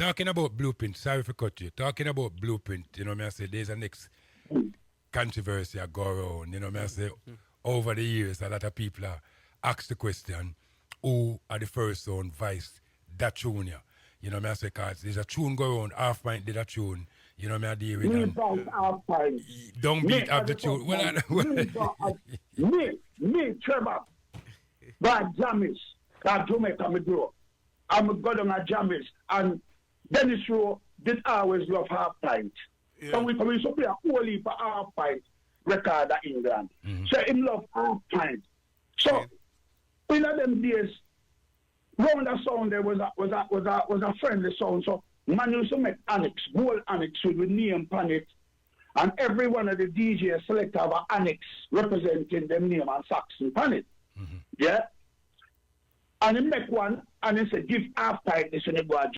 Talking about Blueprint, sorry for cut you. Talking about Blueprint, you know, me I say there's a next controversy that go around. You know, me I say over the years, a lot of people are asked the question, who are the first sound vice that tune you? You know, me I say, cause there's a tune go around, half pint did a tune. You know, me I deal with Half pint. Downbeat of the tune. Me, Trevor, by Jamis, that Jamaica me do. I'm going on a Jamis, and Dennis Rowe did always love half pint. Yeah. So we used to play a whole heap of half pint record at England. So him love half pint. So in them days, round the sound there was a friendly sound. So man used to make annex, gold annex with the name on it. And every one of the DJs select have an annex representing them name and Saxon on it. Yeah? And he make one and he said, give half pint this when you go